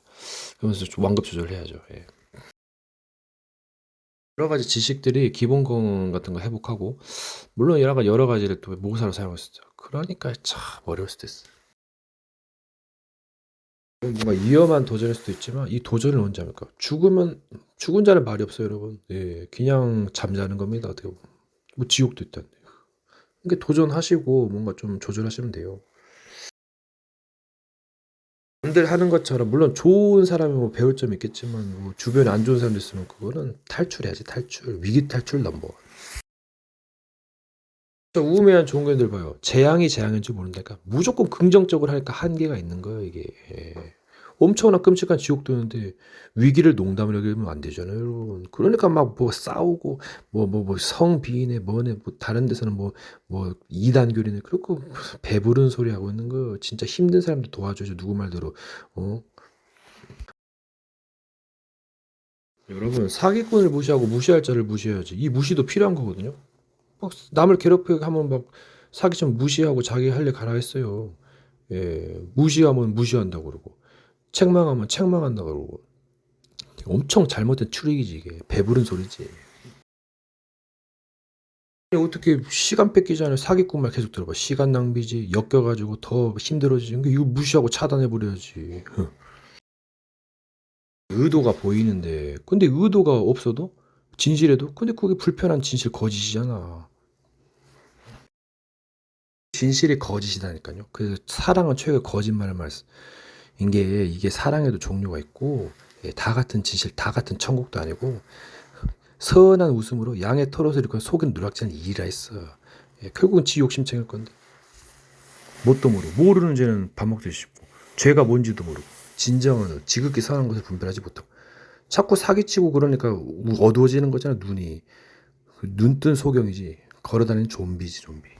그러면서 좀 완급 조절해야죠. 예. 여러 가지 지식들이 기본功 같은 거 회복하고 물론 여러 가지를 또 모사로 사용했었죠. 그러니까 참 어려울 수도 있어. 뭔가 위험한 도전일 수도 있지만 이 도전을 언제 합니까? 죽으면 죽은 자는 말이 없어요, 여러분. 예, 그냥 잠자는 겁니다. 어떻게 보면. 뭐 지옥도 있다는데. 그러니까 도전하시고 뭔가 좀 조절하시면 돼요. 남들 하는 것처럼 물론 좋은 사람이 뭐 배울 점이 있겠지만 뭐 주변에 안 좋은 사람도 있으면 그거는 탈출해야지 탈출. 위기 탈출 넘버. 우매한 종교인들 봐요. 재앙이 재앙인지 모른다니까 무조건 긍정적으로 하니까 한계가 있는 거예요 이게. 예. 엄청난 끔찍한 지옥도 있는데 위기를 농담을 여기면 안 되잖아요 여러분. 그러니까 막 뭐 싸우고 뭐 성비인에 뭐네 뭐 다른 데서는 뭐 이단교리네 그렇고 배부른 소리 하고 있는 거 진짜 힘든 사람들 도와줘야죠 누구 말대로. 여러분 사기꾼을 무시하고 무시할 자를 무시해야지. 이 무시도 필요한 거거든요. 막 남을 괴롭히게 하면 막 사기처럼 무시하고 자기 할 일 가라 했어요. 예, 무시하면 무시한다고 그러고 책망하면 책망한다고 그러고 엄청 잘못된 추리기지 이게. 배부른 소리지. 어떻게 시간 뺏기 전에 사기꾼 말 계속 들어봐. 시간 낭비지. 엮여가지고 더 힘들어지지. 그러니까 이거 무시하고 차단해버려야지. 의도가 보이는데 근데 의도가 없어도 진실에도 근데 그게 불편한 진실 거짓이잖아. 진실이 거짓이다니까요. 그 사랑은 최고의 거짓말을 말씀. 이게 사랑에도 종류가 있고, 다 같은 진실, 다 같은 천국도 아니고, 선한 웃음으로 양의 털옷을 입고 속은 누락지는 이라 했어. 결국은 지 욕심쟁일 건데. 뭣도 모르는 죄는 밥 먹듯이 씹고, 죄가 뭔지도 모르고, 진정한 지극히 선한 것을 분별하지 못하고, 자꾸 사기치고 그러니까 어두워지는 거잖아, 눈이. 눈뜬 소경이지. 걸어다니는 좀비지, 좀비.